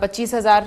25,000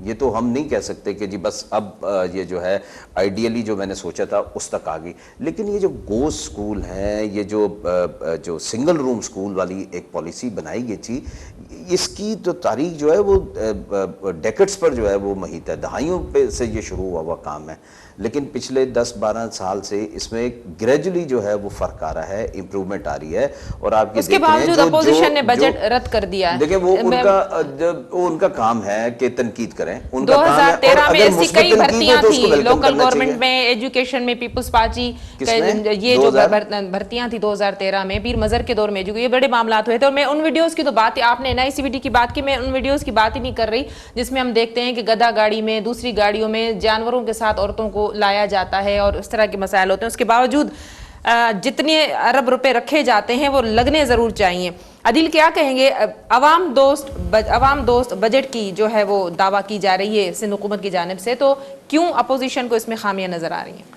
یہ تو ہم نہیں کہہ سکتے کہ جی بس اب یہ جو ہے آئیڈیلی جو میں نے سوچا تھا اس تک آ گئی. لیکن یہ جو گوشت سکول ہیں, یہ جو سنگل روم سکول والی ایک پالیسی بنائی گئی تھی, اس کی تو تاریخ جو ہے وہ ڈیکٹس پر جو ہے وہ محیط ہے, دہائیوں پہ سے یہ شروع ہوا کام ہے. لیکن پچھلے 10-12 سال سے اس میں گریجولی جو ہے وہ فرق آ رہا ہے, امپرومنٹ آ رہی ہے. اور آپ یہ اس کے باوجود اپوزیشن نے بجٹ رد کر دیا ہے. دیکھیں وہ ان کا کام ہے کہ تنقید کریں, ان کا کام ہے. 2013 میں ایسی کئی بھرتیاں تھیں لوکل گورنمنٹ چاہیے. میں, ایجوکیشن میں, پیپلز پارٹی یہ جو بھرتیاں تھیں 2013 میں پیر مظہر کے دور میں, جو یہ بڑے معاملات ہوئے تھے. اور میں ان ویڈیوز کی تو بات, آپ نے NICVT کی بات کی, میں ان ویڈیوز کی بات ہی نہیں کر رہی جس میں ہم دیکھتے ہیں کہ گدھا گاڑی میں, دوسری گاڑیوں میں جانوروں کے ساتھ عورتوں کو لایا جاتا ہے اور اس طرح کے مسائل ہوتے ہیں. اس کے باوجود جتنے ارب روپے رکھے جاتے ہیں وہ لگنے ضرور چاہیے. عدیل کیا کہیں گے, عوام دوست بجٹ کی جو ہے وہ دعویٰ کی جا رہی ہے سندھ حکومت کی جانب سے, تو کیوں اپوزیشن کو اس میں خامیاں نظر آ رہی ہیں؟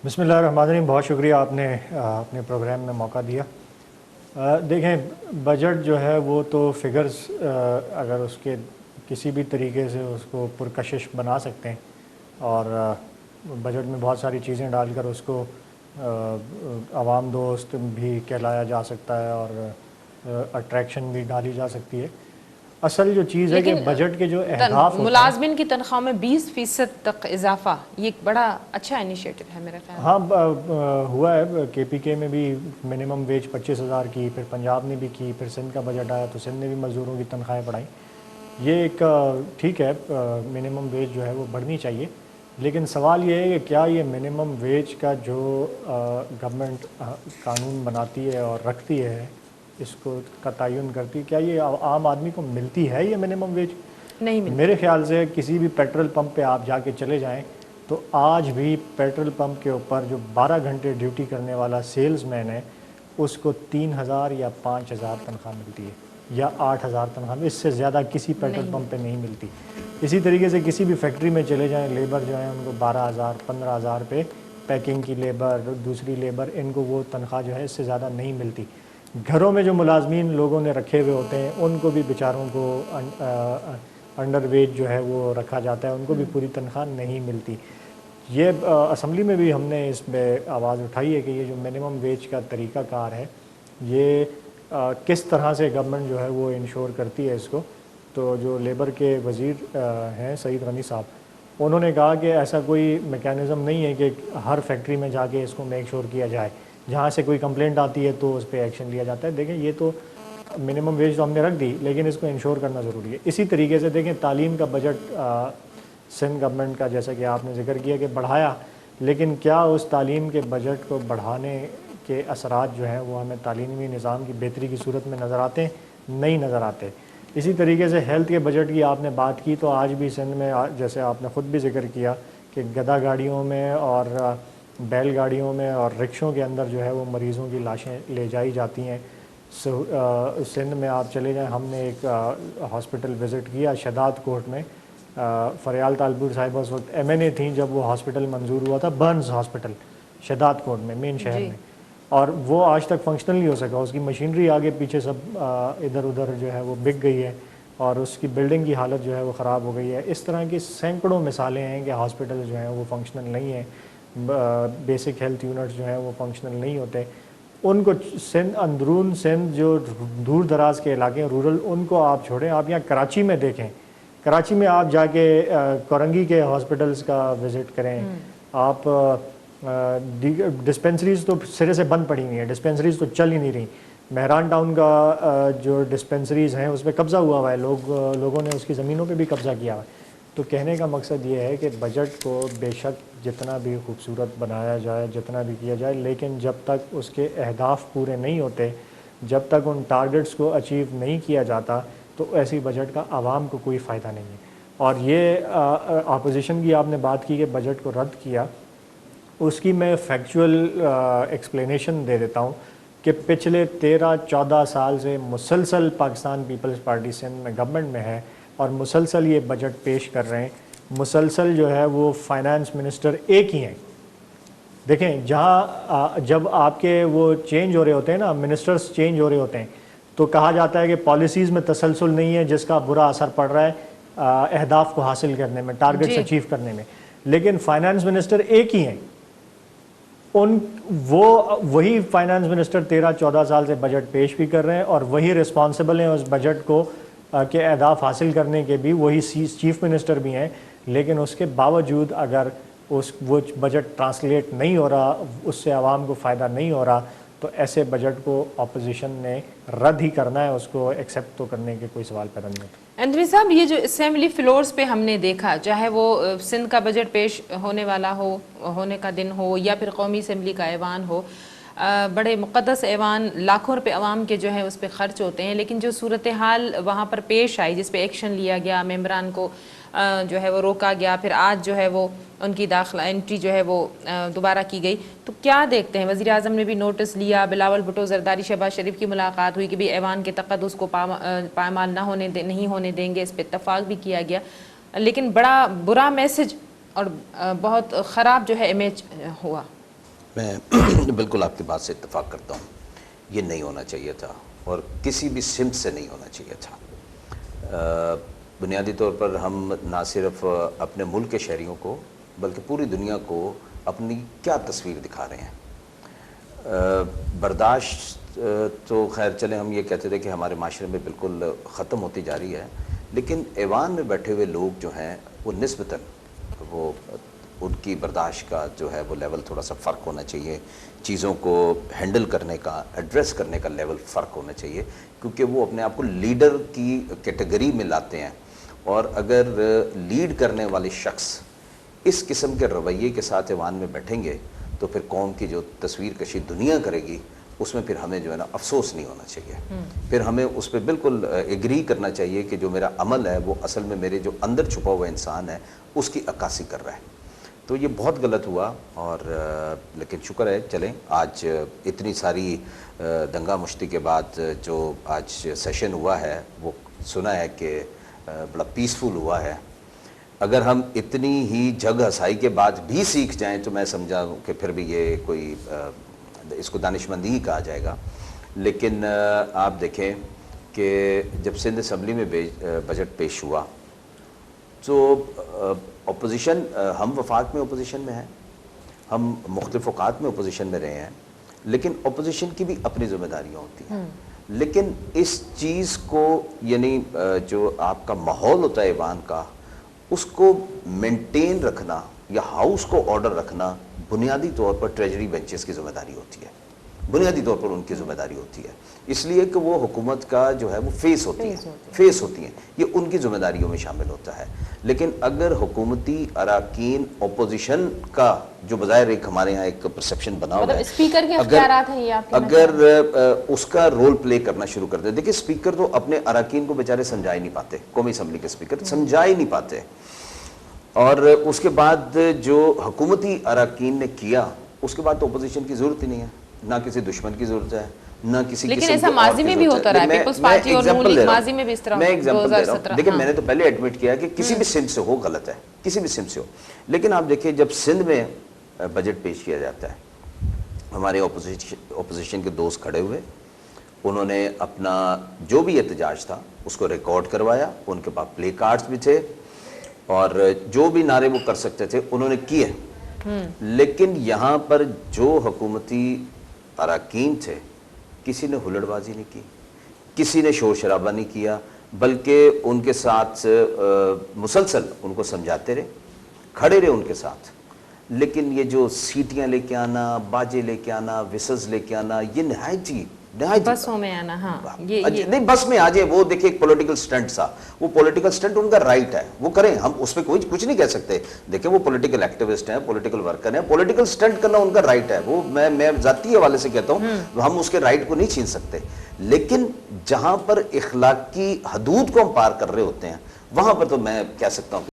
بسم اللہ الرحمن الرحیم. بہت شکریہ آپ نے اپنے پروگرام میں موقع دیا. دیکھیں بجٹ جو ہے وہ تو فگرز اگر اس کے کسی بھی طریقے سے اس کو پرکشش بنا سکتے ہیں, اور بجٹ میں بہت ساری چیزیں ڈال کر اس کو عوام دوست بھی کہلایا جا سکتا ہے اور اٹریکشن بھی ڈالی جا سکتی ہے. اصل جو چیز ہے کہ بجٹ کے جو اہداف ہوتے ہیں, ملازمین کی تنخواہ میں 20% تک اضافہ, یہ ایک بڑا اچھا انیشیٹو ہے میرے خیال. ہاں ہوا ہے, KPK میں بھی منیمم ویج 25,000 کی, پھر پنجاب نے بھی کی, پھر سندھ کا بجٹ آیا تو سندھ نے بھی مزدوروں کی تنخواہیں بڑھائیں. یہ ایک ٹھیک ہے, منیمم ویج جو ہے وہ بڑھنی چاہیے, لیکن سوال یہ ہے کہ کیا یہ منیمم ویج کا جو گورنمنٹ قانون بناتی ہے اور رکھتی ہے, اس کو کا تعین کرتی ہے, کیا یہ عام آدمی کو ملتی ہے یہ منیمم ویج؟ نہیں ملتی. میرے خیال سے کسی بھی پیٹرول پمپ پہ آپ جا کے چلے جائیں تو آج بھی پیٹرول پمپ کے اوپر جو 12 گھنٹے ڈیوٹی کرنے والا سیلز مین ہے اس کو 3,000 یا 5,000 تنخواہ ملتی ہے, یا 8,000 تنخواہ, اس سے زیادہ کسی پیٹرول پمپ پہ نہیں ملتی. اسی طریقے سے کسی بھی فیکٹری میں چلے جائیں, لیبر جو ہیں ان کو 12,000 15,000 پہ پیکنگ کی لیبر, دوسری لیبر, ان کو وہ تنخواہ جو ہے اس سے زیادہ نہیں ملتی. گھروں میں جو ملازمین لوگوں نے رکھے ہوئے ہوتے ہیں ان کو بھی بیچاروں کو انڈر ویج جو ہے وہ رکھا جاتا ہے, ان کو بھی پوری تنخواہ نہیں ملتی. یہ اسمبلی میں بھی ہم نے اس پہ آواز اٹھائی ہے کہ یہ جو منیمم ویج کا طریقہ کار ہے یہ کس طرح سے گورنمنٹ جو ہے وہ انشور کرتی ہے اس کو. تو جو لیبر کے وزیر ہیں سعید غنی صاحب, انہوں نے کہا کہ ایسا کوئی میکینزم نہیں ہے کہ ہر فیکٹری میں جا کے اس کو میک شور کیا جائے, جہاں سے کوئی کمپلینٹ آتی ہے تو اس پہ ایکشن لیا جاتا ہے. دیکھیں یہ تو منیمم ویج تو ہم نے رکھ دی, لیکن اس کو انشور کرنا ضروری ہے. اسی طریقے سے دیکھیں تعلیم کا بجٹ سندھ گورنمنٹ کا, جیسا کہ آپ نے ذکر کیا کہ بڑھایا, لیکن کیا اس تعلیم کے بجٹ کو بڑھانے کے اثرات جو ہیں وہ ہمیں تعلیمی نظام کی بہتری کی صورت میں نظر آتے ہیں؟ نہیں نظر آتے. اسی طریقے سے ہیلتھ کے بجٹ کی آپ نے بات کی, تو آج بھی سندھ میں جیسے آپ نے خود بھی ذکر کیا کہ گدھا گاڑیوں میں اور بیل گاڑیوں میں اور رکشوں کے اندر جو ہے وہ مریضوں کی لاشیں لے جائی جاتی ہیں. سندھ میں آپ چلے جائیں, ہم نے ایک ہاسپٹل وزٹ کیا شداد کوٹ میں, فریال تالپور صاحبہ اس وقت MNA تھیں جب وہ ہاسپٹل منظور ہوا تھا, برنز ہاسپٹل شداد کوٹ میں مین شہر میں, اور وہ آج تک فنکشنل نہیں ہو سکا. اس کی مشینری آگے پیچھے سب ادھر ادھر جو ہے وہ بک گئی ہے, اور اس کی بلڈنگ کی حالت جو ہے وہ خراب ہو گئی ہے. اس طرح کی سینکڑوں مثالیں ہیں کہ ہاسپٹل جو ہیں وہ فنکشنل نہیں ہیں, بیسک ہیلتھ یونٹس جو ہیں وہ فنکشنل نہیں ہوتے. ان کو سندھ, اندرون سندھ جو دور دراز کے علاقے ہیں رورل, ان کو آپ چھوڑیں. آپ یہاں کراچی میں دیکھیں, کراچی میں آپ جا کے کورنگی کے ہاسپٹلس کا وزٹ کریں, آپ ڈسپینسریز تو سرے سے بند پڑی ہوئی ہیں, ڈسپینسریز تو چل ہی نہیں رہی. مہران ٹاؤن کا جو ڈسپینسریز ہیں اس پہ قبضہ ہوا ہوا ہے, لوگوں نے اس کی زمینوں پہ بھی قبضہ کیا ہوا ہے. تو کہنے کا مقصد یہ ہے کہ بجٹ کو بے شک جتنا بھی خوبصورت بنایا جائے, جتنا بھی کیا جائے, لیکن جب تک اس کے اہداف پورے نہیں ہوتے, جب تک ان ٹارگٹس کو اچیو نہیں کیا جاتا, تو ایسی بجٹ کا عوام کو کوئی فائدہ نہیں ہے. اور یہ اپوزیشن کی آپ نے بات کی کہ بجٹ کو رد کیا, اس کی میں فیکچول ایکسپلینیشن دے دیتا ہوں کہ پچھلے 13-14 سال سے مسلسل پاکستان پیپلز پارٹی سندھ میں گورنمنٹ میں ہے, اور مسلسل یہ بجٹ پیش کر رہے ہیں. مسلسل جو ہے وہ فائنانس منسٹر ایک ہی ہیں. دیکھیں جہاں جب آپ کے وہ چینج ہو رہے ہوتے ہیں نا, منسٹرز چینج ہو رہے ہوتے ہیں, تو کہا جاتا ہے کہ پالیسیز میں تسلسل نہیں ہے جس کا برا اثر پڑ رہا ہے اہداف کو حاصل کرنے میں، ٹارگٹس اچیو کرنے میں، لیکن فائنانس منسٹر ایک ہی ہیں. وہی فائنانس منسٹر 13-14 سال سے بجٹ پیش بھی کر رہے ہیں اور وہی رسپانسبل ہیں اس بجٹ کو کے اہداف حاصل کرنے کے بھی، وہی چیف منسٹر بھی ہیں. لیکن اس کے باوجود اگر وہ بجٹ ٹرانسلیٹ نہیں ہو رہا، اس سے عوام کو فائدہ نہیں ہو رہا، تو ایسے بجٹ کو اپوزیشن نے رد ہی کرنا ہے، اس کو ایکسیپٹ تو کرنے کے کوئی سوال پیدا نہیں ہوتا. انتھونی صاحب، یہ جو اسمبلی فلورز پہ ہم نے دیکھا، چاہے وہ سندھ کا بجٹ پیش ہونے والا ہو، ہونے کا دن ہو، یا پھر قومی اسمبلی کا ایوان ہو، بڑے مقدس ایوان، لاکھوں روپے عوام کے جو ہے اس پہ خرچ ہوتے ہیں، لیکن جو صورتحال وہاں پر پیش آئی، جس پہ ایکشن لیا گیا، ممبران کو جو ہے وہ روکا گیا، پھر آج جو ہے وہ ان کی داخلہ انٹری جو ہے وہ دوبارہ کی گئی، تو کیا دیکھتے ہیں؟ وزیر اعظم نے بھی نوٹس لیا، بلاول بھٹو زرداری شہباز شریف کی ملاقات ہوئی کہ بھی ایوان کے تقدس کو پامال نہیں ہونے دیں گے، اس پہ اتفاق بھی کیا گیا، لیکن بڑا برا میسج اور بہت خراب جو ہے امیج ہوا. میں بالکل آپ کی بات سے اتفاق کرتا ہوں. یہ نہیں ہونا چاہیے تھا اور کسی بھی سمت سے نہیں ہونا چاہیے تھا. بنیادی طور پر ہم نہ صرف اپنے ملک کے شہریوں کو بلکہ پوری دنیا کو اپنی کیا تصویر دکھا رہے ہیں. برداشت تو خیر چلیں، ہم یہ کہتے تھے کہ ہمارے معاشرے میں بالکل ختم ہوتی جا رہی ہے، لیکن ایوان میں بیٹھے ہوئے لوگ جو ہیں وہ نسبتاً وہ ان کی برداشت کا جو ہے وہ لیول تھوڑا سا فرق ہونا چاہیے، چیزوں کو ہینڈل کرنے کا، ایڈریس کرنے کا لیول فرق ہونا چاہیے، کیونکہ وہ اپنے آپ کو لیڈر کی کیٹیگری میں لاتے ہیں. اور اگر لیڈ کرنے والے شخص اس قسم کے رویے کے ساتھ ایوان میں بیٹھیں گے تو پھر قوم کی جو تصویر کشی دنیا کرے گی، اس میں پھر ہمیں جو ہے نا افسوس نہیں ہونا چاہیے. پھر ہمیں اس پہ بالکل ایگری کرنا چاہیے کہ جو میرا عمل ہے وہ اصل میں میرے جو اندر چھپا ہوا انسان ہے اس کی عکاسی کر رہا ہے. تو یہ بہت غلط ہوا. اور لیکن شکر ہے، چلیں آج اتنی ساری دنگا مشتی کے بعد جو آج سیشن ہوا ہے وہ سنا ہے کہ بڑا پیسفل ہوا ہے. اگر ہم اتنی ہی جھگ ہسائی کے بعد بھی سیکھ جائیں تو میں سمجھا کہ پھر بھی یہ کوئی اس کو دانشمندی ہی کہا جائے گا. لیکن آپ دیکھیں کہ جب سندھ اسمبلی میں بجٹ پیش ہوا تو اپوزیشن، ہم وفاق میں اپوزیشن میں ہیں، ہم مختلف اوقات میں اپوزیشن میں رہے ہیں، لیکن اپوزیشن کی بھی اپنی ذمہ داریاں ہوتی ہیں. لیکن اس چیز کو یعنی جو آپ کا ماحول ہوتا ہے ایوان کا، اس کو مینٹین رکھنا یا ہاؤس کو آرڈر رکھنا بنیادی طور پر ٹریجری بینچز کی ذمہ داری ہوتی ہے، بنیادی طور پر ان کی ذمہ داری ہوتی ہے، اس لیے کہ وہ حکومت کا جو ہے وہ فیس ہوتی ہیں، یہ ان کی ذمہ داریوں میں شامل ہوتا ہے. لیکن اگر حکومتی اراکین اپوزیشن کا جو بظاہر ایک ہمارے ہاں ایک پرسیپشن بنا ہوا ہے، اسپیکر کے اختیارات ہیں، یہ آپ اگر اس کا رول پلے کرنا شروع کر دے. دیکھیں اسپیکر تو اپنے اراکین کو بیچارے سمجھا ہی نہیں پاتے، قومی اسمبلی کے اسپیکر سمجھا ہی نہیں پاتے. اور اس کے بعد جو حکومتی اراکین نے کیا، اس کے بعد تو اپوزیشن کی ضرورت ہی نہیں ہے، نہ کسی دشمن کی ضرورت ہے، نہ کسی قسم کی. لیکن ایسا ماضی میں بھی ہوتا رہا ہے، پیپلز پارٹی اور نون لیگ ماضی میں بھی اس طرح. میں ایگزامپل دے رہا ہوں. دیکھیں میں نے تو پہلے ایڈمٹ کیا کہ کسی بھی سمت سے ہو غلط ہے، کسی بھی سمت سے ہو. لیکن آپ دیکھیں جب سندھ میں بجٹ پیش کیا جاتا ہے، ہمارے اپوزیشن کے دوست کھڑے ہوئے، انہوں نے اپنا جو بھی احتجاج تھا اس کو ریکارڈ کروایا، ان کے پاس پلے کارڈز بھی تھے اور جو بھی نعرے وہ کر سکتے تھے انہوں نے کیے. لیکن یہاں پر جو حکومتی اراکین تھے، کسی نے ہلڑ بازی نہیں کی، کسی نے شور شرابہ نہیں کیا، بلکہ ان کے ساتھ مسلسل ان کو سمجھاتے رہے، کھڑے رہے ان کے ساتھ. لیکن یہ جو سیٹیاں لے کے آنا، باجے لے کے آنا، وسلز لے کے آنا، یہ نہایت بسوں میں آنا، ہاں نہیں بس میں آ جائے، وہ دیکھیں ایک پولیٹیکل سٹنٹ تھا. وہ پولیٹیکل سٹنٹ ان کا رائٹ ہے، وہ کریں، ہم اس پہ کوئی کچھ نہیں کہہ سکتے. دیکھیں وہ پولیٹیکل ایکٹیوسٹ ہیں، پولیٹیکل ورکر ہیں، پولیٹیکل سٹنٹ کرنا ان کا رائٹ ہے. وہ میں ذاتی حوالے سے کہتا ہوں، ہم اس کے رائٹ کو نہیں چھین سکتے. لیکن جہاں پر اخلاقی حدود کو ہم پار کر رہے ہوتے ہیں، وہاں پر تو میں کہہ سکتا ہوں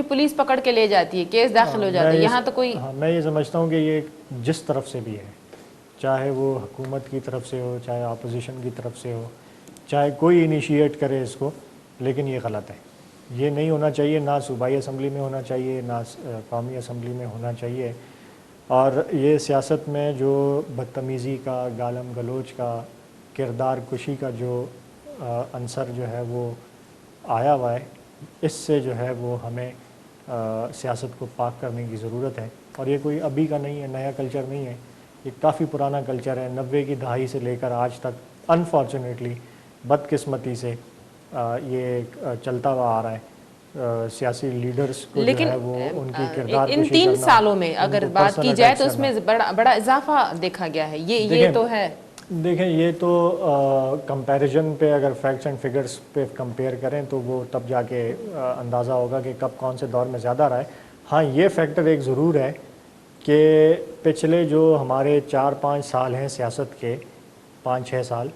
پولیس پکڑ کے لے جاتی ہے، کیس داخل ہو جاتا ہے. یہاں تو کوئی میں یہ سمجھتا ہوں کہ یہ جس طرف سے بھی ہے، چاہے وہ حکومت کی طرف سے ہو، چاہے اپوزیشن کی طرف سے ہو، چاہے کوئی انیشیٹ کرے اس کو، لیکن یہ غلط ہے. یہ نہیں ہونا چاہیے، نہ صوبائی اسمبلی میں ہونا چاہیے، نہ قومی اسمبلی میں ہونا چاہیے. اور یہ سیاست میں جو بدتمیزی کا، گالم گلوچ کا، کردار کشی کا جو عنصر جو ہے وہ آیا ہوا ہے، اس سے جو ہے وہ ہمیں سیاست کو پاک کرنے کی ضرورت ہے. اور یہ کوئی ابھی کا نہیں ہے، نیا کلچر نہیں ہے، یہ کافی پرانا کلچر ہے. 90 کی دہائی سے لے کر آج تک انفارچونیٹلی، بدقسمتی سے یہ چلتا ہوا آ رہا ہے. سیاسی لیڈرز کو جو ہے وہ ان کی کردار ان کشی 3 کرنا، سالوں میں ان اگر کو بات کی personal جائے attacks تو اس میں بڑا اضافہ دیکھا گیا ہے. یہ تو ہے. دیکھیں یہ تو کمپیریزن پہ اگر فیکٹس اینڈ فگرز پہ کمپیئر کریں تو وہ تب جا کے اندازہ ہوگا کہ کب کون سے دور میں زیادہ رہا ہے. ہاں یہ فیکٹر ایک ضرور ہے کہ پچھلے جو ہمارے 4-5 سال ہیں سیاست کے، 5-6 سال،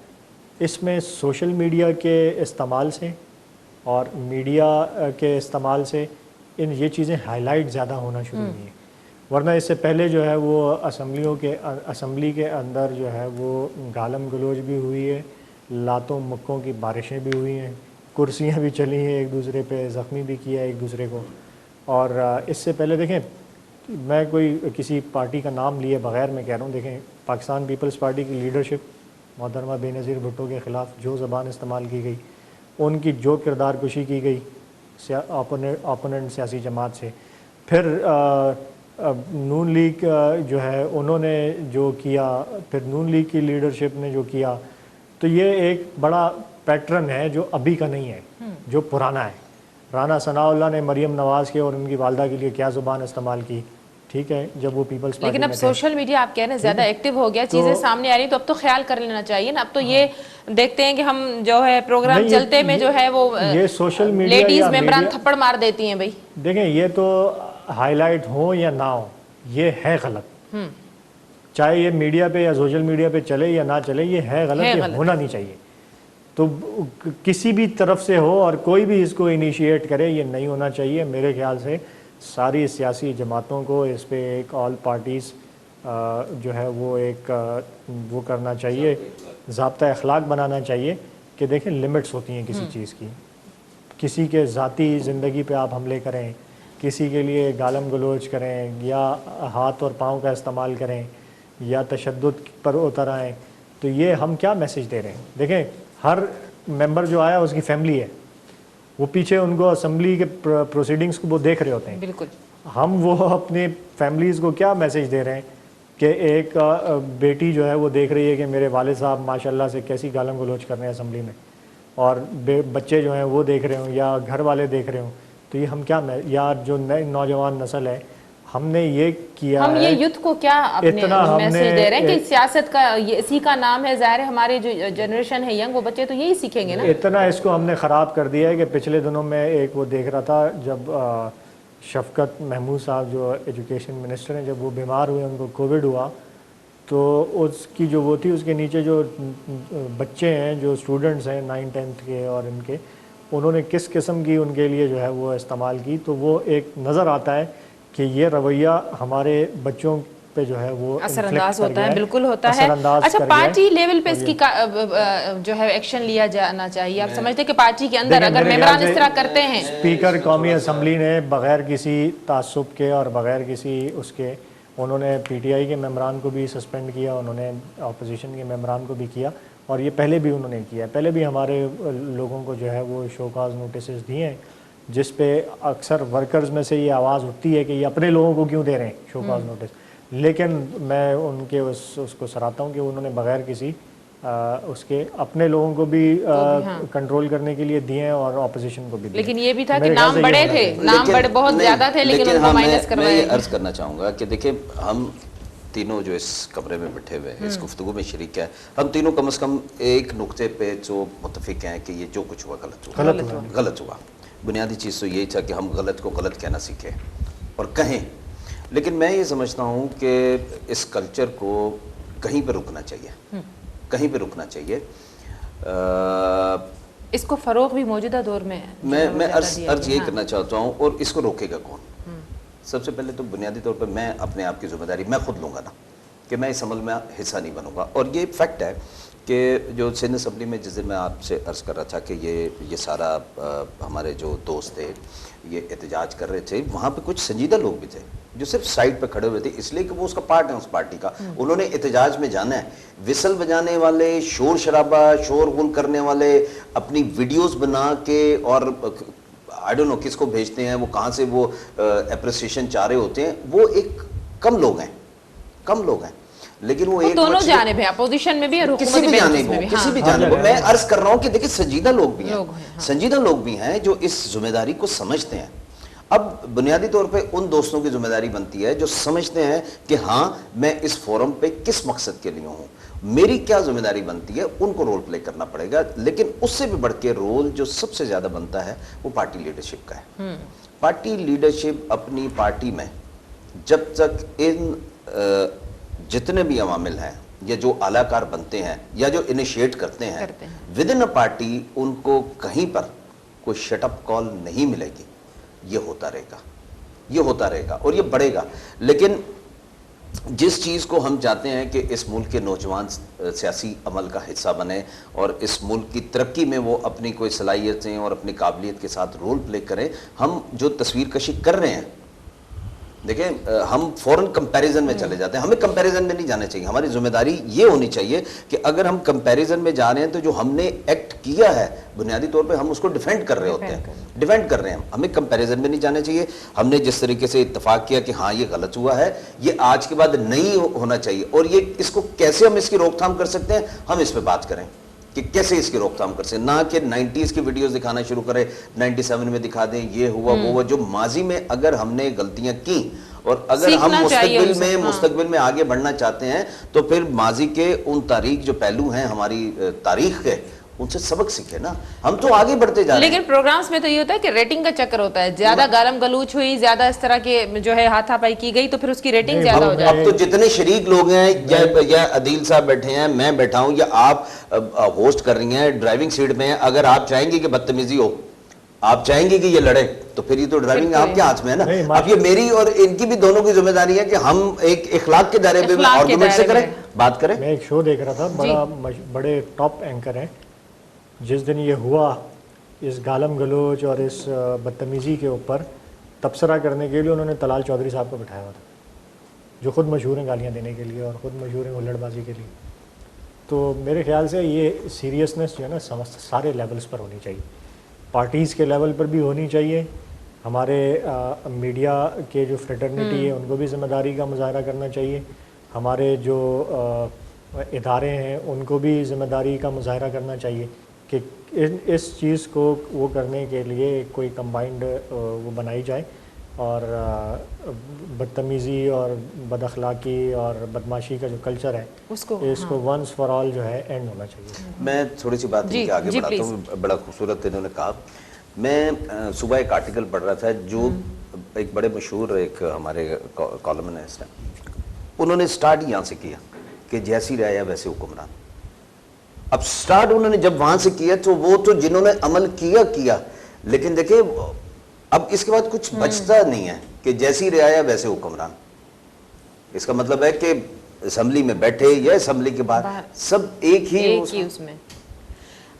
اس میں سوشل میڈیا کے استعمال سے اور میڈیا کے استعمال سے یہ چیزیں ہائی لائٹ زیادہ ہونا شروع ہوئی ہیں. ورنہ اس سے پہلے جو ہے وہ اسمبلی کے اندر جو ہے وہ گالم گلوچ بھی ہوئی ہے، لاتوں مکوں کی بارشیں بھی ہوئی ہیں، کرسیاں بھی چلی ہیں، ایک دوسرے پہ زخمی بھی کیا ایک دوسرے کو. اور اس سے پہلے دیکھیں، میں کوئی کسی پارٹی کا نام لیے بغیر میں کہہ رہا ہوں، دیکھیں پاکستان پیپلز پارٹی کی لیڈرشپ محترمہ بے نظیر بھٹو کے خلاف جو زبان استعمال کی گئی، ان کی جو کردار کشی کی گئی اپوننٹ سیاسی جماعت سے، پھر نون لیگ جو ہے انہوں نے جو کیا، پھر نون لیگ کی لیڈرشپ نے جو کیا، تو یہ ایک بڑا پیٹرن ہے جو ابھی کا نہیں ہے، جو پرانا ہے. رانا ثناء اللہ نے مریم نواز کے اور ان کی والدہ کے لیے کیا زبان استعمال کی، ٹھیک ہے، جب وہ پیپلز پارٹی لیکن اب میں تھے. سوشل میڈیا آپ کہہ رہے ہیں زیادہ ایکٹیو ہو گیا، چیزیں سامنے آ رہی، تو اب تو خیال کر لینا چاہیے نا. اب تو یہ دیکھتے ہیں کہ ہم جو ہے پروگرام چلتے میں جو ہے وہ یہ سوشل میڈیا لیڈیز ممبران تھپڑ مار دیتی ہیں. بھائی دیکھیں یہ تو ہائی لائٹ ہو یا نہ ہو، یہ ہے غلط. چاہے یہ میڈیا پہ یا سوشل میڈیا پہ چلے یا نہ چلے، یہ ہے غلط، یہ ہونا نہیں چاہیے. تو کسی بھی طرف سے ہو اور کوئی بھی اس کو انیشیٹ کرے، یہ نہیں ہونا چاہیے. میرے خیال سے ساری سیاسی جماعتوں کو اس پہ ایک آل پارٹیز جو ہے وہ ایک وہ کرنا چاہیے، ضابطہ اخلاق بنانا چاہیے کہ دیکھیں لمٹس ہوتی ہیں کسی چیز کی. کسی کے ذاتی زندگی پہ آپ حملے کریں، کسی کے لیے گالم گلوچ کریں، یا ہاتھ اور پاؤں کا استعمال کریں، یا تشدد پر اتر آئیں، تو یہ ہم کیا میسج دے رہے ہیں؟ دیکھیں ہر ممبر جو آیا اس کی فیملی ہے، وہ پیچھے ان کو اسمبلی کے پروسیڈنگز کو وہ دیکھ رہے ہوتے ہیں. بالکل. ہم وہ اپنی فیملیز کو کیا میسج دے رہے ہیں کہ ایک بیٹی جو ہے وہ دیکھ رہی ہے کہ میرے والد صاحب ماشاءاللہ سے کیسی گالم گلوچ کر رہے ہیں اسمبلی میں، اور بچے جو ہیں وہ دیکھ رہے ہوں یا گھر والے دیکھ رہے ہوں، تو یہ ہم کیا یا جو نئے نوجوان نسل ہے، ہم نے یہ کیا ہم ہے، یہ یوتھ کو کیا اپنے میسج دے رہے ہیں کہ سیاست کا اسی کا نام ہے. ظاہر ہے ہمارے جو جنریشن ہے ینگ، وہ بچے تو یہی سیکھیں گے نا. اتنا اس کو ہم نے خراب کر دیا ہے کہ پچھلے دنوں میں ایک وہ دیکھ رہا تھا، جب شفقت محمود صاحب جو ایجوکیشن منسٹر ہیں، جب وہ بیمار ہوئے، ان کو کووڈ ہوا، تو اس کی جو وہ تھی، اس کے نیچے جو بچے ہیں، جو اسٹوڈنٹس ہیں 9th-10th کے اور ان کے، انہوں نے کس قسم کی ان کے لیے جو ہے وہ استعمال کی. تو وہ ایک نظر آتا ہے کہ یہ رویہ ہمارے بچوں پہ جو ہے وہ اثر انداز ہوتا ہے. بالکل ہوتا ہے. انداز اچھا پارٹی لیول پہ اس کی جو ہے ایکشن لیا جانا چاہیے. آپ سمجھتے ہیں کہ پارٹی کے اندر اگر ممبران اس طرح کرتے ہیں؟ اسپیکر قومی اسمبلی نے بغیر کسی تعصب کے اور بغیر کسی اس کے، انہوں نے پی ٹی آئی کے ممبران کو بھی سسپینڈ کیا، انہوں نے اپوزیشن کے ممبران کو بھی کیا، اور یہ پہلے بھی انہوں نے کیا. پہلے بھی ہمارے لوگوں کو جو ہے وہ شو کاز نوٹسز دیے ہیں، جس پہ اکثر ورکرز میں سے یہ آواز اٹھتی ہے کہ یہ اپنے لوگوں کو کیوں دے رہے ہیں شو کاز نوٹس. لیکن میں ان کے اس کو سراہتا ہوں کہ انہوں نے بغیر کسی اس کے اپنے لوگوں کو بھی کنٹرول کرنے کے لیے دیے ہیں اور اپوزیشن کو بھی دیے. لیکن یہ بھی تھا کہ نام بڑے تھے، نام بڑے بہت زیادہ تھے، لیکن ان کو مائنس کروایا. میں یہ عرض کرنا چاہوں گا کہ دیکھیں ہم تینوں جو اس کمرے میں بیٹھے ہوئے ہیں، اس گفتگو میں شریک ہیں، ہم تینوں کم از کم ایک نقطے پہ جو متفق ہیں کہ یہ جو کچھ ہوا غلط ہوا. بنیادی چیز تو یہی تھا کہ ہم غلط کو غلط کہنا سیکھیں اور کہیں. لیکن میں یہ سمجھتا ہوں کہ اس کلچر کو کہیں پہ رکنا چاہیے، کہیں پہ رکنا چاہیے. اس کو فروغ بھی موجودہ دور میں میں عرض یہ کرنا چاہتا ہوں، اور اس کو روکے گا کون؟ سب سے پہلے تو بنیادی طور پہ میں اپنے آپ کی ذمہ داری میں خود لوں گا نا، کہ میں اس عمل میں حصہ نہیں بنوں گا. اور یہ فیکٹ ہے کہ جو سندھ اسمبلی میں جس دن میں آپ سے عرض کر رہا تھا کہ یہ سارا ہمارے جو دوست تھے یہ احتجاج کر رہے تھے، وہاں پہ کچھ سنجیدہ لوگ بھی تھے. جو صرف سائٹ پہ کھڑے ہوئے تھے اس لیے کہ وہ اس کا پارٹ ہے اس پارٹی کا. انہوں نے احتجاج میں جانا ہے. وسل بجانے والے, شور شرابہ, شور غل کرنے والے, اپنی ویڈیوز بنا کے اور آئی ڈونٹ نو کس کو بھیجتے ہیں, وہ کہاں سے وہ اپریسیشن چاہ رہے ہوتے ہیں, وہ ایک کم لوگ ہیں لیکن وہ ایک دونوں جانب ہیں, اپوزیشن میں بھی اور کسی بھی جانب. میں عرض کر رہا ہوں کہ دیکھیں سنجیدہ لوگ بھی ہیں جو اس ذمہ داری کو سمجھتے ہیں. اب بنیادی طور پہ ان دوستوں کی ذمہ داری بنتی ہے جو سمجھتے ہیں کہ ہاں میں اس فورم پہ کس مقصد کے لیے ہوں, میری کیا ذمہ داری بنتی ہے, ان کو رول پلے کرنا پڑے گا. لیکن اس سے بھی بڑھ کے رول جو سب سے زیادہ بنتا ہے وہ پارٹی لیڈرشپ کا ہے. پارٹی لیڈرشپ اپنی پارٹی میں جب تک ان جتنے بھی عوامل ہیں یا جو اعلیٰ کار بنتے ہیں یا جو انیشیٹ کرتے ہیں ود ان اے پارٹی, ان کو کہیں پر کوئی شٹ اپ کال نہیں ملے گی. یہ ہوتا رہے گا اور یہ بڑھے گا. لیکن جس چیز کو ہم چاہتے ہیں کہ اس ملک کے نوجوان سیاسی عمل کا حصہ بنے اور اس ملک کی ترقی میں وہ اپنی کوئی صلاحیتیں اور اپنی قابلیت کے ساتھ رول پلے کریں, ہم جو تصویر کشی کر رہے ہیں, دیکھیں ہم فوراً کمپیریزن میں چلے جاتے ہیں. ہمیں کمپیریزن میں نہیں جانا چاہیے. ہماری ذمہ داری یہ ہونی چاہیے کہ اگر ہم کمپیریزن میں جا رہے ہیں تو جو ہم نے ایکٹ کیا ہے بنیادی طور پہ ہم اس کو ڈیفینڈ کر رہے ہوتے ہیں. ہمیں کمپیریزن میں نہیں جانا چاہیے. ہم نے جس طریقے سے اتفاق کیا کہ ہاں یہ غلط ہوا ہے, یہ آج کے بعد نہیں ہونا چاہیے, اور یہ اس کو کیسے ہم اس کی روک تھام کر سکتے ہیں, ہم اس پہ بات کریں کہ کیسے اس کی روک تھام کر سکیں. نہ کہ 90s کی ویڈیوز دکھانا شروع کریں, 97 میں دکھا دیں یہ ہوا وہ ہوا. جو ماضی میں اگر ہم نے غلطیاں کی اور اگر ہم مستقبل میں آگے بڑھنا چاہتے ہیں تو پھر ماضی کے ان تاریخ جو پہلو ہیں ہماری تاریخ کے, ان سے سبق سیکھے نا. ہم تو آگے بڑھتے جا رہے ہیں. لیکن پروگرامز میں تو یہ ہوتا ہے کہ ریٹنگ کا چکر ہوتا ہے, زیادہ گالم گلوچ ہوئی, زیادہ اس طرح کے جو ہے ہاتھا پائی کی گئی تو پھر اس کی ریٹنگ زیادہ ہو جاتی ہے. اب تو جتنے شریک لوگ ہیں, یا عدیل صاحب بیٹھے ہیں, میں بیٹھا ہوں, یا آپ ہوسٹ کر رہی ہیں, ڈرائیونگ سیٹ میں ہیں, اگر آپ چاہیں گے کہ بدتمیزی ہو, آپ چاہیں گے کہ یہ لڑے, تو پھر یہ تو ڈرائیونگ آپ کے ہاتھ میں ہے نا. اب یہ میری اور ان کی بھی دونوں کی ذمہ داری ہے کہ ہم ایک اخلاق کے دائرے میں آرگومنٹ سے کریں, بات کریں. میں ایک شو دیکھ رہا تھا, بڑے ٹاپ اینکر ہیں, جس دن یہ ہوا اس گالم گلوچ اور اس بدتمیزی کے اوپر تبصرہ کرنے کے لیے انہوں نے طلال چودھری صاحب کو بٹھایا ہوا تھا, جو خود مشہور ہیں گالیاں دینے کے لیے اور خود مشہور ہیں ہلڑ بازی کے لیے. تو میرے خیال سے یہ سیریسنس جو ہے نا سارے لیولز پر ہونی چاہیے. پارٹیز کے لیول پر بھی ہونی چاہیے, ہمارے میڈیا کے جو فریٹرنیٹی ہے ان کو بھی ذمہ داری کا مظاہرہ کرنا چاہیے, ہمارے جو ادارے ہیں ان کو بھی ذمہ داری کا مظاہرہ کرنا چاہیے کہ اس چیز کو وہ کرنے کے لیے کوئی کمبائنڈ وہ بنائی جائے, اور بدتمیزی اور بد اخلاقی اور بدماشی کا جو کلچر ہے اس کو ونس فار آل جو ہے اینڈ ہونا چاہیے. میں تھوڑی سی بات آگے بڑھاتا ہوں. بڑا خوبصورت انہوں نے کہا. میں صبح ایک آرٹیکل پڑھ رہا تھا جو ایک بڑے مشہور ایک ہمارے کالمنسٹ ہیں, انہوں نے سٹارٹ یہاں سے کیا کہ جیسی رعایا ویسے حکمران. اب سٹارٹ انہوں نے جب وہاں سے کیا تو وہ تو جنہوں نے عمل کیا, لیکن دیکھیں اب اس کے بعد کچھ بچتا نہیں ہے کہ جیسی رعایا ویسے حکمران. اس کا مطلب ہے کہ اسمبلی میں بیٹھے یا اسمبلی کے باہر سب ایک ہی اس میں.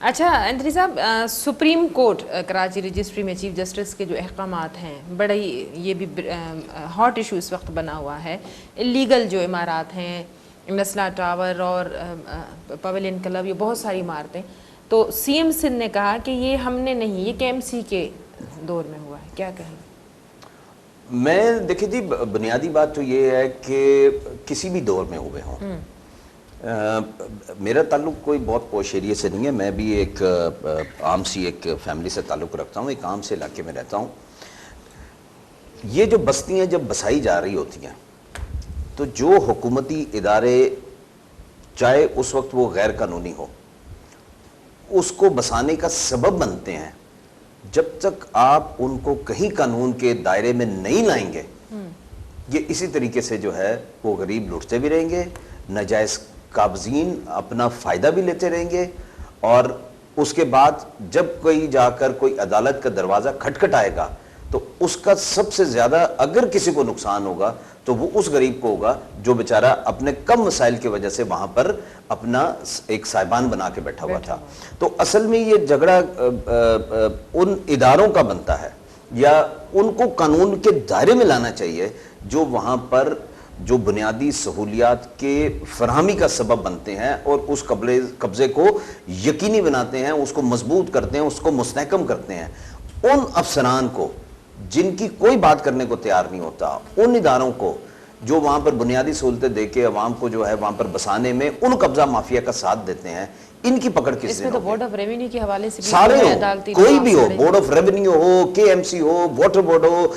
اچھا انتھنی صاحب, سپریم کورٹ کراچی رجسٹری میں چیف جسٹس کے جو احکامات ہیں, بڑا ہی یہ بھی ہاٹ ایشو اس وقت بنا ہوا ہے. لیگل جو عمارات ہیں, مسلح ٹاور اور پویلین کلب, یہ بہت ساری عمارتیں, تو سی ایم سندھ نے کہا کہ یہ ہم نے نہیں, یہ کے ایم سی کے دور میں ہوا ہے. کیا کہیں؟ میں دیکھیں جی, بنیادی بات تو یہ ہے کہ کسی بھی دور میں ہوئے ہوں, میرا تعلق کوئی بہت پوش ایریے سے نہیں ہے. میں بھی ایک عام سی ایک فیملی سے تعلق رکھتا ہوں, ایک عام سے علاقے میں رہتا ہوں. یہ جو بستیاں جب بسائی جا رہی ہوتی ہیں تو جو حکومتی ادارے, چاہے اس وقت وہ غیر قانونی ہو, اس کو بسانے کا سبب بنتے ہیں. جب تک آپ ان کو کہیں قانون کے دائرے میں نہیں لائیں گے, یہ اسی طریقے سے جو ہے وہ غریب لوٹتے بھی رہیں گے, ناجائز قابضین اپنا فائدہ بھی لیتے رہیں گے, اور اس کے بعد جب کوئی جا کر کوئی عدالت کا دروازہ کھٹکھٹائے گا تو اس کا سب سے زیادہ اگر کسی کو نقصان ہوگا تو وہ اس غریب کو ہوگا جو بیچارہ اپنے کم مسائل کی وجہ سے وہاں پر اپنا ایک سائبان بنا کے بیٹھا ہوا تھا. تو اصل میں یہ جھگڑا ان اداروں کا بنتا ہے, یا ان کو قانون کے دائرے میں لانا چاہیے جو وہاں پر جو بنیادی سہولیات کے فراہمی کا سبب بنتے ہیں اور اس قبضے کو یقینی بناتے ہیں, اس کو مضبوط کرتے ہیں, اس کو مستحکم کرتے ہیں, ان افسران کو جن کی کوئی بات کرنے کو تیار نہیں ہوتا, ان اداروں کو جو وہاں پر بنیادی سہولتیں دے کے عوام کو جو ہے وہاں پر بسانے میں ان قبضہ مافیا کا ساتھ دیتے ہیں, ان کی پکڑ کس اس میں تو بورڈ آف ریونیو کے حوالے سے سارے ہو, کوئی بھی ہو, بورڈ آف ریونیو ہو, کے ایم سی ہو, واٹر بورڈ ہو,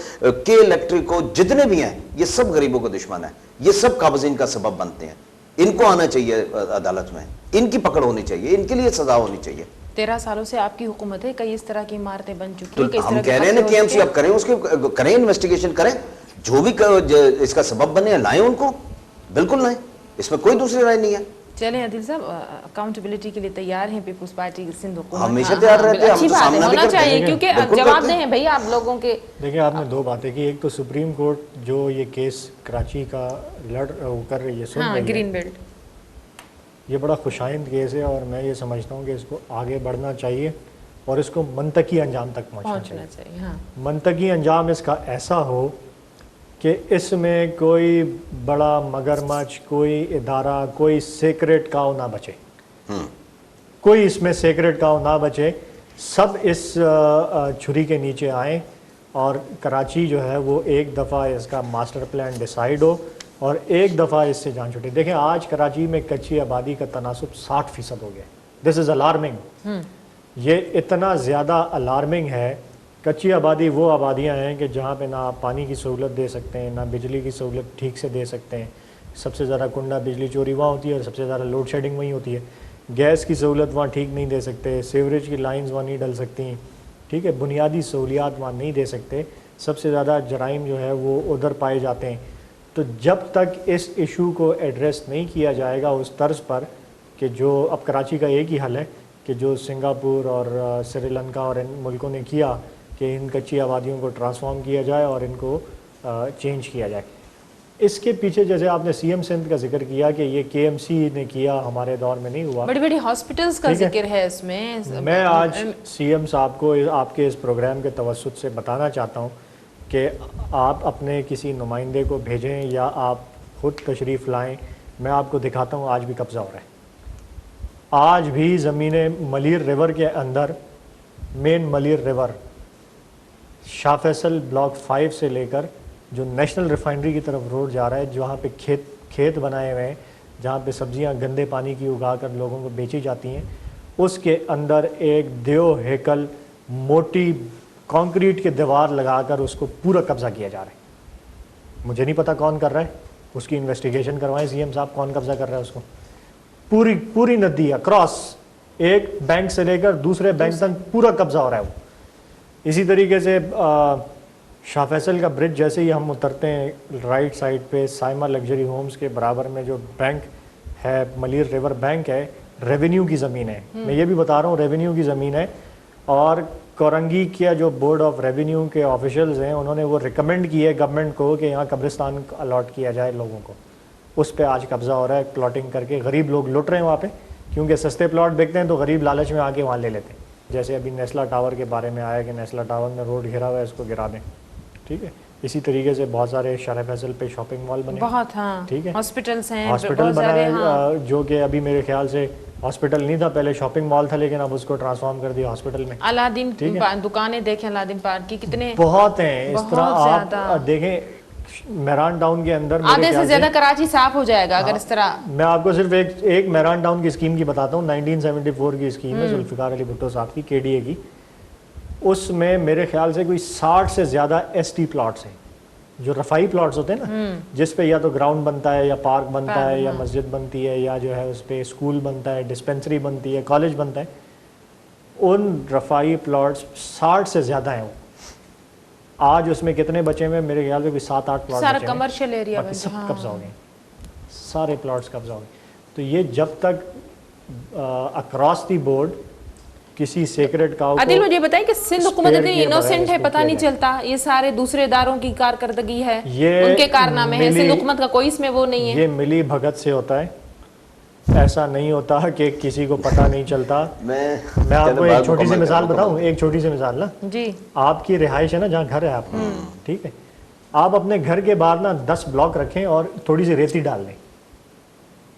کے الیکٹرک ہو, جتنے بھی ہیں یہ سب غریبوں کو دشمن ہیں, یہ سب قابضین کا سبب بنتے ہیں. ان کو آنا چاہیے عدالت میں, ان کی پکڑ ہونی چاہیے, ان کے لیے سزا ہونی چاہیے. 13 سالوں سے آپ کی حکومت ہے, کئی اس طرح کی عمارتیں بن چکی ہیں, ہم کہہ رہے ہیں نا کہ ایم سی اب کریں, اس کے کریں انویسٹیگیشن کریں, جو بھی اس کا سبب بنے لائیں ان کو, بالکل لائیں, اس میں کوئی دوسری رائے نہیں ہے. چلیں عادل صاحب, اکاؤنٹیبلٹی کے لیے تیار ہیں پیپلز پارٹی سندھ حکومت؟ ہمیشہ تیار رہتے ہیں, اچھی بات ہے, ہونا چاہیے کیونکہ جواب دیں بھائی آپ لوگوں کے. دیکھیں آپ نے دو باتیں کی, ایک تو سپریم کورٹ جو یہ کیس کراچی کا کر رہی ہے, سن رہی ہے, گرین بیلٹ, یہ بڑا خوشائند کیس ہے اور میں یہ سمجھتا ہوں کہ اس کو آگے بڑھنا چاہیے اور اس کو منطقی انجام تک پہنچنا چاہیے. منطقی انجام اس کا ایسا ہو کہ اس میں کوئی بڑا مگرمچھ, کوئی ادارہ, کوئی سیکریٹ کاؤ نہ بچے, کوئی اس میں سیکریٹ کاؤ نہ بچے, سب اس چھری کے نیچے آئیں اور کراچی جو ہے وہ ایک دفعہ اس کا ماسٹر پلان ڈیسائیڈ ہو اور ایک دفعہ اس سے جان چھوٹے. دیکھیں آج کراچی میں کچی آبادی کا تناسب 60% ہو گیا. دس از الارمنگ, یہ اتنا زیادہ الارمنگ ہے. کچی آبادی وہ آبادیاں ہیں کہ جہاں پہ نہ آپ پانی کی سہولت دے سکتے ہیں, نہ بجلی کی سہولت ٹھیک سے دے سکتے ہیں. سب سے زیادہ کنڈا بجلی چوری وہاں ہوتی ہے اور سب سے زیادہ لوڈ شیڈنگ وہیں ہوتی ہے. گیس کی سہولت وہاں ٹھیک نہیں دے سکتے, سیوریج کی لائنز وہاں نہیں ڈل سکتی ہیں, ٹھیک ہے, بنیادی سہولیات وہاں نہیں دے سکتے. سب سے زیادہ جرائم جو ہے وہ ادھر پائے جاتے ہیں. تو جب تک اس ایشو کو ایڈریس نہیں کیا جائے گا اس طرز پر کہ جو اب کراچی کا ایک ہی حل ہے کہ جو سنگاپور اور سری لنکا اور ان ملکوں نے کیا کہ ان کچی آبادیوں کو ٹرانسفارم کیا جائے اور ان کو چینج کیا جائے. اس کے پیچھے جیسے آپ نے سی ایم سندھ کا ذکر کیا کہ یہ کے ایم سی نے کیا, ہمارے دور میں نہیں ہوا. بڑی بڑی ہاسپٹلز کا ذکر ہے اس میں. میں آج سی ایم صاحب کو آپ کے اس پروگرام کے توسط سے بتانا چاہتا ہوں کہ آپ اپنے کسی نمائندے کو بھیجیں یا آپ خود تشریف لائیں, میں آپ کو دکھاتا ہوں آج بھی قبضہ ہو رہا ہے. آج بھی زمین ملیر ریور کے اندر, مین ملیر ریور شاہ فیصل بلاک 5 سے لے کر جو نیشنل ریفائنری کی طرف روڈ جا رہا ہے, جہاں پہ کھیت بنائے ہوئے ہیں, جہاں پہ سبزیاں گندے پانی کی اگا کر لوگوں کو بیچی جاتی ہیں, اس کے اندر ایک دیو ہیکل موٹی کانکریٹ کے دیوار لگا کر اس کو پورا قبضہ کیا جا رہا ہے. مجھے نہیں پتا کون کر رہا ہے, اس کی انویسٹیگیشن کروائیں سی ایم صاحب, کون قبضہ کر رہا ہے اس کو. پوری ندی اکراس ایک بینک سے لے کر دوسرے بینک تک پورا قبضہ ہو رہا ہے وہ. اسی طریقے سے شاہ فیصل کا برج جیسے ہی ہم اترتے ہیں رائٹ سائڈ پہ سائمہ لگژری ہومز کے برابر میں جو بینک ہے, ملیر ریور بینک ہے, ریونیو کی زمین ہے. میں یہ بھی بتا رہا ہوں ریونیو کی زمین ہے, اور کورنگی کیا جو بورڈ آف ریونیو کے آفیشلز ہیں انہوں نے وہ ریکمینڈ کی ہے گورنمنٹ کو کہ یہاں قبرستان الاٹ کیا جائے لوگوں کو. اس پہ آج قبضہ ہو رہا ہے پلاٹنگ کر کے. غریب لوگ لٹ رہے ہیں وہاں پہ, کیونکہ سستے پلاٹ بکتے ہیں تو غریب لالچ میں آ کے وہاں لے لیتے ہیں. جیسے ابھی نیسلا ٹاور کے بارے میں آیا کہ نیسلا ٹاور میں روڈ گھرا ہوا ہے, اس کو گرا دیں, ٹھیک ہے. اسی طریقے سے بہت سارے شاہ فیصل پہ شاپنگ مال بنے, بہت, ہاں, ٹھیک ہے, ہاسپٹلز ہیں, ہاسپٹل بنا ہے, جو کہ ابھی میرے خیال سے ہاسپٹل نہیں تھا, پہلے شاپنگ مال تھا, لیکن اب اس کو ٹرانسفارم کر دیا ہاسپٹل میں. الادین دکانیں دیکھیں, الادین پارک کی کتنے بہت ہیں اس طرح. آپ دیکھیں میران ٹاؤن کے اندر آدھے سے زیادہ کراچی صاف ہو جائے گا اگر اس طرح. میں آپ کو صرف ایک میران ٹاؤن کی اسکیم کی بتاتا ہوں, 1974 کی اسکیم ہے ذوالفقار علی بھٹو صاحب کی, کے ڈی اے کی. اس میں میرے خیال سے کوئی 60 سے زیادہ ایس ٹی پلاٹس ہیں, جو رفائی پلاٹس ہوتے ہیں نا, جس پہ یا تو گراؤنڈ بنتا ہے یا پارک بنتا ہے یا مسجد بنتی ہے یا جو ہے اس پہ اسکول بنتا ہے, ڈسپینسری بنتی ہے, کالج بنتا ہے. ان رفائی پلاٹس 60 سے زیادہ ہیں. آج اس میں کتنے بچے میں میرے خیال سے کوئی 7-8 پلاٹ سارا کمرشل ایریا باقی سب قبضہ ہو گئے, سارے پلاٹس قبضہ ہو گئے. تو یہ جب تک اکراس دی بورڈ کسی سیکریٹ کاؤ. عادل مجھے بتائیں کہ سندھ حکومت اتنی انوسنٹ ہے, پتہ نہیں چلتا, یہ سارے دوسرے اداروں کی کارکردگی ہے, ان کے کارنامے ہیں, سندھ حکومت کا کوئی اس میں وہ نہیں ہے. یہ ملی بھگت سے ہوتا ہے, ایسا نہیں ہوتا کہ کسی کو پتہ نہیں چلتا. میں آپ کو ایک چھوٹی سی مثال بتاؤں, ایک چھوٹی سی مثال نا, جی, آپ کی رہائش ہے نا, جہاں گھر ہے آپ کا, ٹھیک ہے, آپ اپنے گھر کے باہر نا 10 بلاک رکھیں اور تھوڑی سی ریتی ڈال دیں,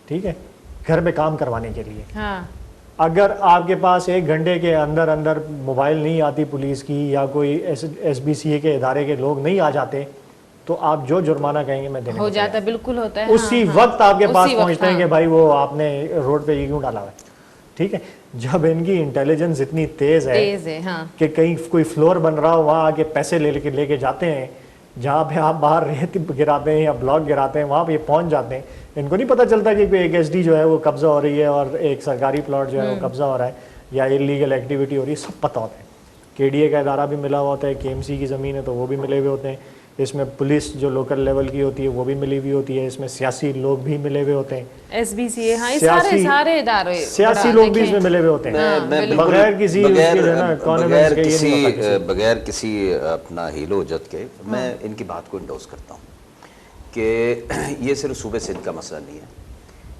ٹھیک ہے, گھر پہ کام کروانے کے لیے. ہاں اگر آپ کے پاس 1 گھنٹے کے اندر اندر موبائل نہیں آتی پولیس کی یا کوئی ایس بی سی اے کے ادارے کے لوگ نہیں آ جاتے تو آپ جو جرمانہ کہیں گے میں دینے ہو کو جاتا تیار. ہے, بالکل ہوتا ہے. اسی وقت آپ کے پاس اسی وقت, پہنچتے ہیں کہ بھائی وہ آپ نے روڈ پہ یہ کیوں ڈالا ہوا ہے, ٹھیک ہے. جب ان کی انٹیلیجنس اتنی تیز ہے ہاں کہ کہیں کوئی فلور بن رہا ہو وہاں آگے پیسے لے کے جاتے ہیں, جہاں پہ آپ باہر ریت گراتے ہیں یا بلاک گراتے ہیں وہاں پہ یہ پہنچ جاتے ہیں. ان کو نہیں پتہ چلتا کہ کوئی ایک ایس ڈی جو ہے وہ قبضہ ہو رہی ہے اور ایک سرکاری پلاٹ جو ہے وہ قبضہ ہو رہا ہے یا انلیگل ایکٹیویٹی ہو رہی ہے, سب پتہ ہوتا ہے. کے ڈی اے کا ادارہ بھی ملا ہوا ہوتا ہے, کے ایم سی کی زمین ہے تو وہ بھی ملے ہوئے ہوتے ہیں, اس میں پولیس جو لوکل لیول کی ہوتی ہے وہ بھی ملی ہوئی ہوتی ہے, اس میں سیاسی لوگ بھی ملے ہوئے ہوتے ہیں, ایس بی سی اے, ہاں یہ سارے ادارے سیاسی لوگ بھی اس میں ملے ہوئے ہوتے ہیں بغیر کسی بغیر کسی اپنا ہیلو جت کے میں ان کی بات کو انڈوز کرتا ہوں کہ یہ صرف صوبے سندھ کا مسئلہ نہیں ہے.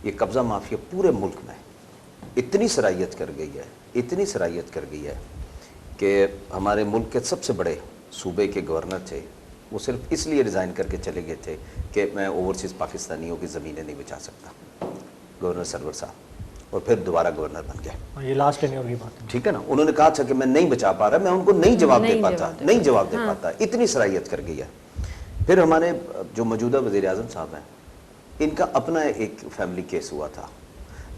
یہ قبضہ مافیا پورے ملک میں اتنی صلاحیت کر گئی ہے, اتنی صلاحیت کر گئی ہے کہ ہمارے ملک کے سب سے بڑے صوبے کے گورنر تھے, وہ صرف اس لیے ریزائن کر کے چلے گئے تھے کہ میں اوورسیز پاکستانیوں کی زمینیں نہیں بچا سکتا, گورنر سرور صاحب, اور پھر دوبارہ گورنر بن گئے. یہ لاسٹ ٹینیور کی بات ہے, ٹھیک ہے نا. انہوں نے کہا تھا کہ میں نہیں بچا پا رہا, میں ان کو نہیں جواب دے پاتا, اتنی صلاحیت کر گئی ہے. پھر ہمارے جو موجودہ وزیر اعظم صاحب ہیں, ان کا اپنا ایک فیملی کیس ہوا تھا.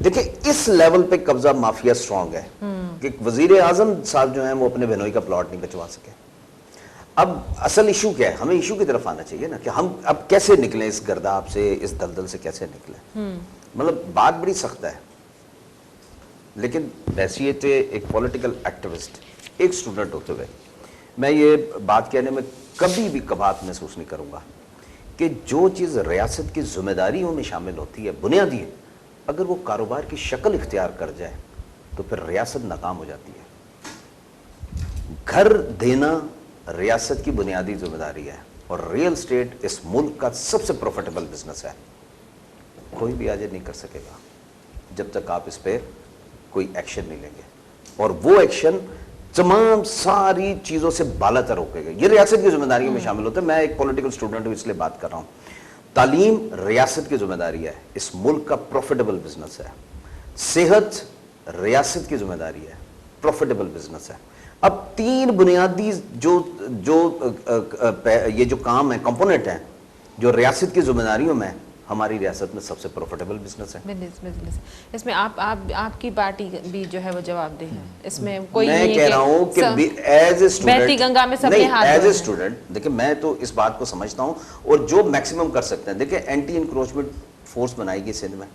دیکھیں اس لیول پہ قبضہ مافیا سٹرونگ ہے کہ وزیر اعظم صاحب جو ہیں وہ اپنے بہنوئی کا پلاٹ نہیں بچوا سکے. اب اصل ایشو کیا ہے, ہمیں ایشو کی طرف آنا چاہیے نا کہ ہم اب کیسے نکلیں اس گرداب سے, اس دلدل سے کیسے نکلیں. مطلب بات بڑی سخت ہے, لیکن بحیثیت ایک پولیٹیکل ایکٹیوسٹ, ایک اسٹوڈنٹ ہوتے ہوئے میں یہ بات کہنے میں کبھی بھی کبات محسوس نہیں کروں گا کہ جو چیز ریاست کی ذمہ داریوں میں شامل ہوتی ہے بنیادی ہے, اگر وہ کاروبار کی شکل اختیار کر جائے تو پھر ریاست ناکام ہو جاتی ہے. گھر دینا ریاست کی بنیادی ذمہ داری ہے, اور ریئل اسٹیٹ اس ملک کا سب سے پروفیٹیبل بزنس ہے. کوئی بھی آج نہیں کر سکے گا جب تک آپ اس پہ کوئی ایکشن نہیں لیں گے, اور وہ ایکشن تمام ساری چیزوں سے بالا تر ہوکے گا. یہ ریاست کی ذمہ داریوں میں شامل ہوتا ہے. میں ایک پولیٹیکل اسٹوڈنٹ ہوں اس لیے بات کر رہا ہوں. تعلیم ریاست کی ذمہ داری ہے, اس ملک کا پروفیٹیبل بزنس ہے. صحت ریاست کی ذمہ داری ہے, پروفیٹیبل بزنس ہے. اب 3 بنیادی یہ جو کام ہیں, کمپوننٹ ہیں جو ریاست کی ذمہ داریوں میں, ہماری ریاست میں سب سے پروفیٹیبل بزنس ہے. اس میں آپ کی پارٹی بھی جو ہے وہ جواب دہ ہے, اس میں کوئی میں نہیں کہہ رہا ہوں کہ ایز اے بہتی گنگا میں سب نے ہاتھ ایز اے اسٹوڈنٹ دیکھیں میں تو اس بات کو سمجھتا ہوں, اور جو میکسیمم کر سکتے ہیں. دیکھیں اینٹی انکروچمنٹ فورس بنائی گئی سندھ میں,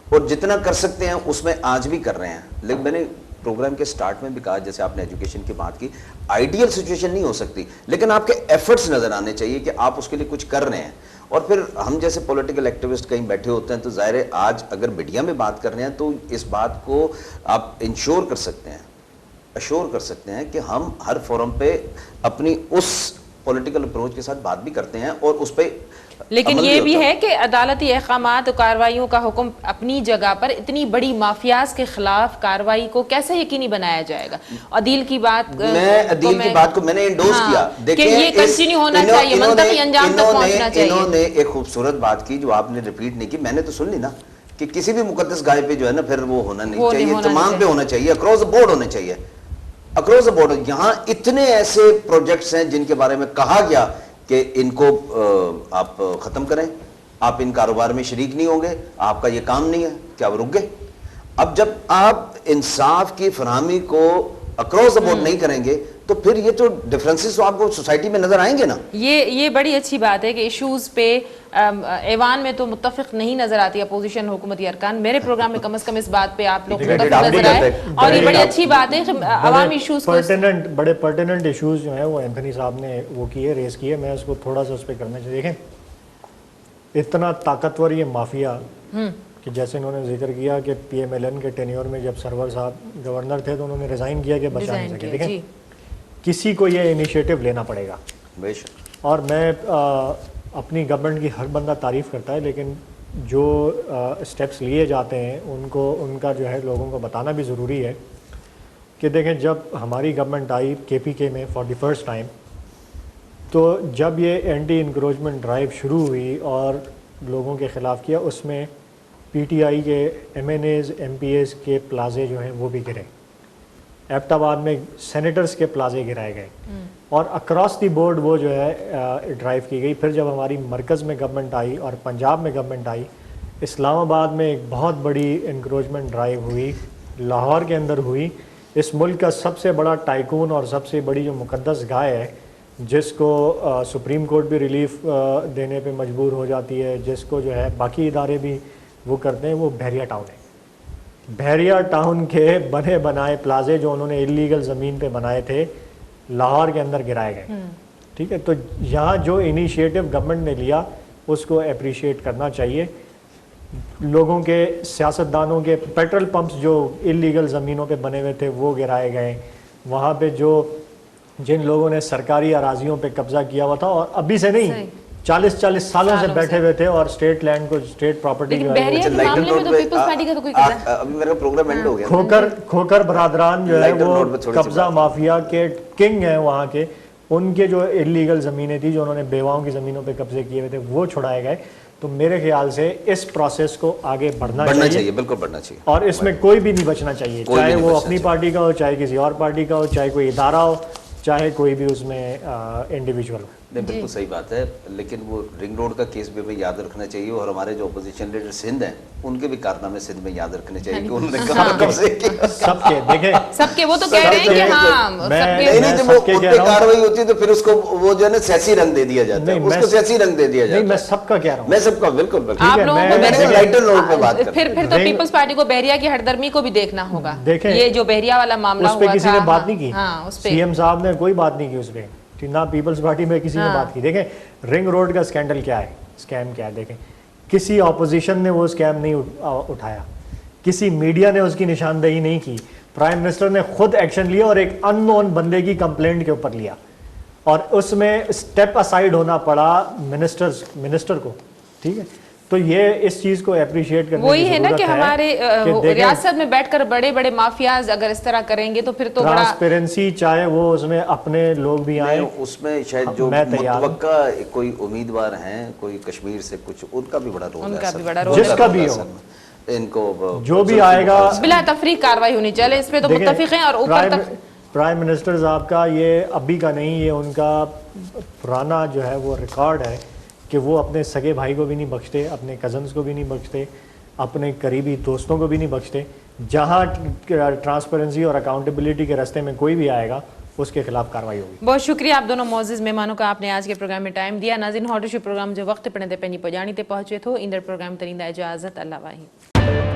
اور جتنا کر سکتے ہیں اس میں آج بھی کر رہے ہیں. لیکن میں نے پروگرام کے سٹارٹ میں بھی کہا, جیسے آپ نے ایجوکیشن کی بات کی, آئیڈیل سچویشن نہیں ہو سکتی, لیکن آپ کے ایفرٹس نظر آنے چاہیے کہ آپ اس کے لیے کچھ کر رہے ہیں. اور پھر ہم جیسے پولیٹیکل ایکٹیوسٹ کہیں بیٹھے ہوتے ہیں تو ظاہر ہے آج اگر میڈیا میں بات کر رہے ہیں تو اس بات کو آپ انشور کر سکتے ہیں کہ ہم ہر فورم پہ اپنی اس پولیٹیکل اپروچ کے ساتھ بات بھی کرتے ہیں اور اس پہ. لیکن یہ بھی ہے کہ عدالتی احکامات و کارروائیوں کا حکم اپنی جگہ پر, اتنی بڑی مافیاز کے خلاف کارروائی کو کیسے یقینی بنایا جائے گا. عدیل کی بات کو میں نے انڈوز کیا, دیکھیں یہ کنٹینیو ہونا چاہیے, منطقی انجام تک پہنچنا چاہیے. انہوں نے ایک خوبصورت بات کی جو آپ نے ریپیٹ نہیں کی, میں نے تو سن لی نا, کہ کسی بھی مقدس گائے پہ جو ہے نا پھر وہ ہونا نہیں چاہیے, تمام پہ ہونا چاہیے, اکراس دا بورڈ ہونا چاہیے, اکراس دا بورڈ. یہاں اتنے ایسے پروجیکٹس ہیں جن کے بارے میں کہا گیا کہ ان کو آپ ختم کریں, آپ ان کاروبار میں شریک نہیں ہوں گے, آپ کا یہ کام نہیں ہے, کیا وہ رک گئے؟ اب جب آپ انصاف کی فراہمی کو اکراس دا بورڈ نہیں کریں گے تو پھر یہ تو ڈفرینسز تو آپ کو سوسائٹی میں نظر آئیں گے نا. یہ بڑی اچھی بات ہے کہ ایشوز پہ ایوان میں تو متفق نہیں نظر آتی اپوزیشن حکومتی ارکان. میرے پروگرام میں کم از کم اس بات پہ آپ لوگ متفق نظر آئے, اور یہ بڑی اچھی بات ہے. عوامی ایشوز کو بڑے پرٹیننٹ ایشوز جو ہیں وہ اینتھنی صاحب نے وہ کیے, ریز کیے, میں اس کو تھوڑا سا اس پہ کرنا چاہیے. دیکھیں اتنا طاقتور یہ مافیا کہ جیسے انہوں نے ذکر کیا کہ پی ایم ایل این کے ٹینیور میں جب سرور صاحب گورنر تھے تو انہوں نے ریزائن کیا کہ بچا نہیں سکے. دیکھیں کسی کو یہ انیشیٹو لینا پڑے گا, اور میں اپنی گورنمنٹ کی ہر بندہ تعریف کرتا ہے, لیکن جو اسٹیپس لیے جاتے ہیں ان کا جو ہے لوگوں کو بتانا بھی ضروری ہے. کہ دیکھیں جب ہماری گورنمنٹ آئی کے پی کے میں فار دی فرسٹ ٹائم تو جب یہ اینٹی انکروچمنٹ ڈرائیو شروع ہوئی اور لوگوں کے خلاف کیا، اس میں پی ٹی آئی کے M N A's M P A's کے پلازے جو ہیں وہ بھی گرے، ایبٹ آباد میں سینیٹرز کے پلازے گرائے گئے، اور اکراس دی بورڈ وہ جو ہے ڈرائیو کی گئی۔ پھر جب ہماری مرکز میں گورنمنٹ آئی اور پنجاب میں گورنمنٹ آئی، اسلام آباد میں ایک بہت بڑی انکروچمنٹ ڈرائیو ہوئی، لاہور کے اندر ہوئی۔ اس ملک کا سب سے بڑا ٹائکون اور سب سے بڑی جو مقدس گائے ہے، جس کو سپریم کورٹ بھی ریلیف دینے پہ مجبور ہو جاتی ہے، جس کو جو ہے باقی ادارے بھی وہ کرتے ہیں، وہ بحریہ ٹاؤن ہے۔ بحریہ ٹاؤن کے بنے بنائے پلازے جو انہوں نے اللیگل زمین پہ بنائے تھے، لاہور کے اندر گرائے گئے، ٹھیک ہے۔ تو یہاں جو انیشیٹو گورنمنٹ نے لیا اس کو اپریشیٹ کرنا چاہیے۔ لوگوں کے، سیاستدانوں کے پیٹرول پمپس جو اللیگل زمینوں پہ بنے ہوئے تھے وہ گرائے گئے، وہاں پہ جن لوگوں نے سرکاری اراضیوں پہ قبضہ کیا ہوا تھا، اور ابھی سے نہیں 40 سالوں سے بیٹھے ہوئے تھے، اور اسٹیٹ لینڈ کو، اسٹیٹ پراپرٹی جو ہے کھوکر برادران جو ہے وہ قبضہ مافیا کے کنگ ہیں وہاں کے، ان کے جو اللیگل زمینیں تھی جو انہوں نے بیواؤں کی زمینوں پہ قبضے کیے ہوئے تھے وہ چھڑائے گئے۔ تو میرے خیال سے اس پروسیس کو آگے بڑھنا چاہیے، بالکل بڑھنا چاہیے، اور اس میں کوئی بھی نہیں بچنا چاہیے، چاہے وہ اپنی پارٹی کا ہو، چاہے کسی اور پارٹی کا ہو، چاہے کوئی ادارہ ہو، چاہے کوئی بھی اس میں انڈیویجول ہو۔ نہیں بالکل صحیح بات ہے، لیکن وہ رنگ روڈ کا کیس بھی ہمیں یاد رکھنا چاہیے، اور ہمارے جو اپوزیشن لیڈر سندھ ہیں ان کے بھی کارنامے سندھ میں یاد رکھنے چاہیے کہ انہوں نے کہاں قبضے کیا۔ سب کے دیکھیں، سب کے، وہ تو کہہ رہے ہیں کہ ہاں نہیں، جب وہ ان پہ کاروائی ہوتی ہے تو پھر اس کو وہ جو ہے نا سیاسی رنگ دے دیا جاتا ہے، اس کو سیاسی رنگ دے دیا جاتا ہے۔ نہیں، میں سب کا کہہ رہا ہوں، میں سب کا بالکل آپ لوگوں کو لائٹر نوٹ پہ بات کر، پھر تو پیپلز پارٹی کو بحریہ کی ہردرمی کو بھی دیکھنا ہوگا۔ دیکھیں یہ جو بحریہ والا معاملہ اس پہ ہوا کسی نے بات نہیں کی، اس پہ سی ایم صاحب نے کوئی بات نہیں کی اس پہ، نہ پیپلز پارٹی میں کسی نے بات کی۔ دیکھیں رنگ روڈ کا اسکینڈل کیا ہے، اسکیم کیا ہے، دیکھیں کسی اپوزیشن نے وہ اسکیم نہیں اٹھایا، کسی میڈیا نے اس کی نشاندہی نہیں کی، پرائم منسٹر نے خود ایکشن لیا اور ایک ان نون بندے کی کمپلینٹ کے اوپر لیا، اور اس میں اسٹیپ اسائڈ ہونا پڑا منسٹر کو، ٹھیک ہے۔ تو یہ اس چیز کو اپریشیٹ کرنے کی وہی ہے نا کہ ضرورت ہمارے ریاست میں بیٹھ کر بڑے بڑے مافیاز اگر اس طرح کریں گے تو پھر تو بڑا ٹرانسپیرنسی، چاہے وہ اس میں اپنے لوگ بھی آئیں، اس میں شاید جو متوقع کوئی امیدوار ہیں کوئی کشمیر سے کچھ، ان کا بھی بڑا رول ہے، جس کا بھی ہو، ان کو جو بھی آئے گا بلا تفریق کاروائی ہونی چاہیے، اس پہ تو متفق ہیں۔ اور اوپر تک پرائم منسٹر صاحب کا یہ ابھی کا نہیں، یہ ان کا پرانا جو ہے وہ ریکارڈ ہے کہ وہ اپنے سگے بھائی کو بھی نہیں بخشتے، اپنے کزنز کو بھی نہیں بخشتے، اپنے قریبی دوستوں کو بھی نہیں بخشتے۔ جہاں ٹرانسپیرنسی اور اکاؤنٹیبلٹی کے راستے میں کوئی بھی آئے گا اس کے خلاف کاروائی ہوگی۔ بہت شکریہ آپ دونوں معزز مہمانوں کا، آپ نے آج کے پروگرام میں ٹائم دیا۔ ناظرین، ہاٹ ایشو پروگرام جو وقت پڑھنے پہنچے تھو، اندر پروگرام ترین اجازت، اللہ واہی۔